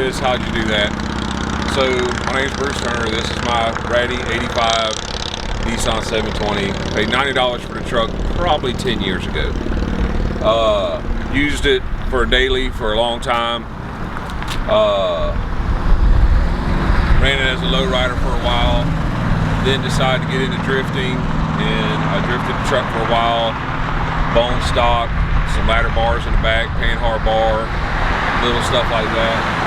this, how'd you do that? So my name's Bruce Turner. This is my ratty 85 Nissan 720. Paid $90 for the truck probably 10 years ago. Used it for a daily for a long time. Ran it as a lowrider for a while. Then decided to get into drifting, and I drifted the truck for a while. Bone stock, some ladder bars in the back, panhard bar, little stuff like that.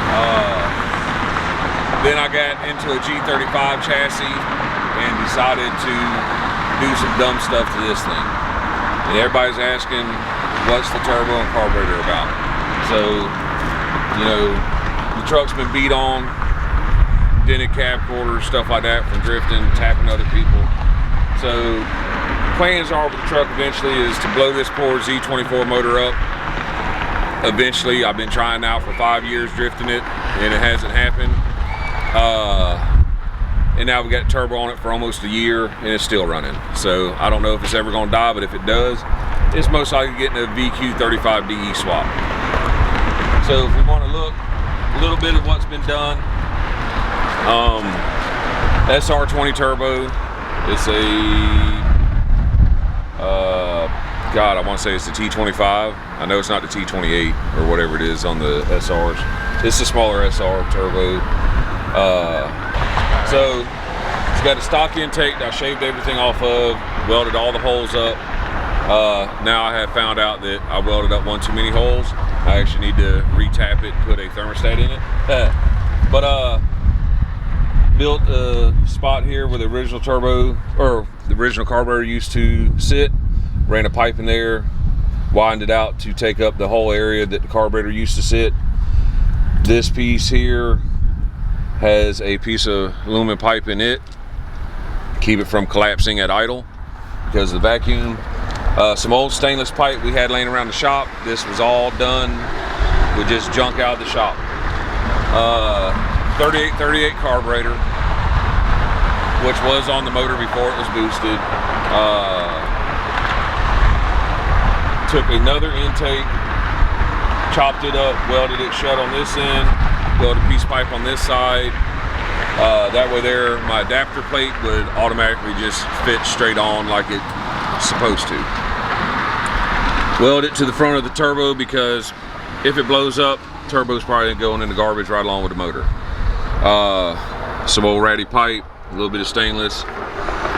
Then I got into a G35 chassis and decided to do some dumb stuff to this thing. And everybody's asking, what's the turbo and carburetor about? So, you know, the truck's been beat on, dented cab quarters, stuff like that from drifting, tapping other people. So plans are with the truck eventually is to blow this poor Z24 motor up. Eventually, I've been trying now for 5 years drifting it, and it hasn't happened. And now we got turbo on it for almost a year, and it's still running. So I don't know if it's ever gonna die, but if it does, it's most likely getting a VQ35DE swap. So if we want to look a little bit of what's been done, SR20 turbo. It's a God, I want to say it's the T25. I know it's not the T28 or whatever it is on the SRs. It's the smaller SR turbo. So it's got a stock intake that I shaved everything off of, welded all the holes up. Now I have found out that I welded up one too many holes. I actually need to re-tap it, put a thermostat in it. Built a spot here where the original turbo, or the original carburetor used to sit. Ran a pipe in there, widened it out to take up the whole area that the carburetor used to sit. This piece here has a piece of aluminum pipe in it, keep it from collapsing at idle because of the vacuum. Some old stainless pipe we had laying around the shop. This was all done with just junk out of the shop. 3838 carburetor, which was on the motor before it was boosted. Took another intake, chopped it up, welded it shut on this end, welded a piece of pipe on this side. That way there, my adapter plate would automatically just fit straight on like it's supposed to. Weld it to the front of the turbo because if it blows up, turbo's probably going in the garbage right along with the motor. Some old ratty pipe, a little bit of stainless.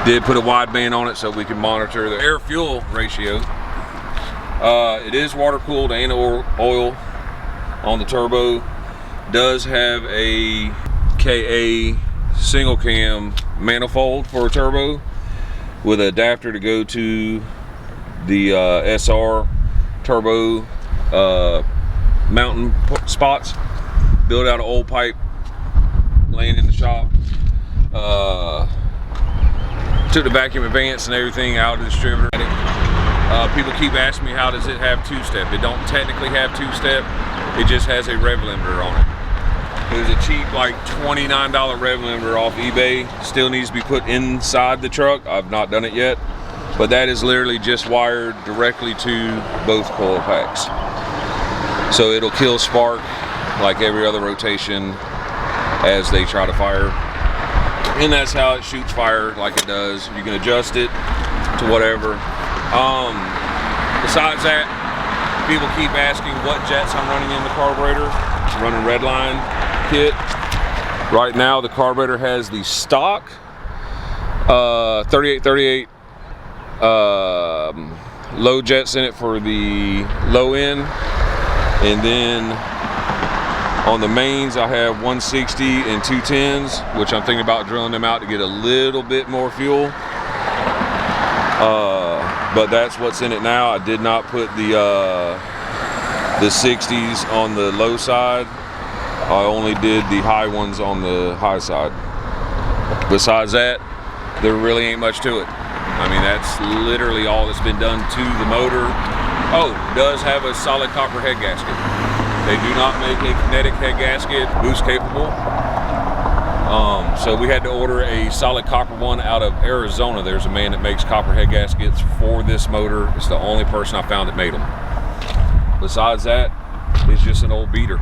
Did put a wideband on it so we can monitor the air fuel ratio. It is water cooled and oil on the turbo. Does have a KA single cam manifold for a turbo with an adapter to go to the SR turbo mountain spots. Built out an old pipe laying in the shop. Took the vacuum advance and everything out of the distributor. People keep asking me, how does it have two-step? It don't technically have two-step. It just has a rev limiter on it. It was a cheap, like $29 rev limiter off eBay. Still needs to be put inside the truck. I've not done it yet, but that is literally just wired directly to both coil packs. So it'll kill spark like every other rotation as they try to fire. And that's how it shoots fire like it does. You can adjust it to whatever. Besides that, people keep asking what jets I'm running in the carburetor. I'm running Redline kit. Right now the carburetor has the stock 3838 low jets in it for the low end, and then on the mains I have 160 and 210s, which I'm thinking about drilling them out to get a little bit more fuel. But that's what's in it now. I did not put the 60s on the low side. I only did the high ones on the high side. Besides that, there really ain't much to it. I mean, that's literally all that's been done to the motor. Oh, it does have a solid copper head gasket. They do not make a kinetic head gasket boost capable. So we had to order a solid copper one out of Arizona. There's a man that makes copper head gaskets for this motor. It's the only person I found that made them. Besides that, it's just an old beater.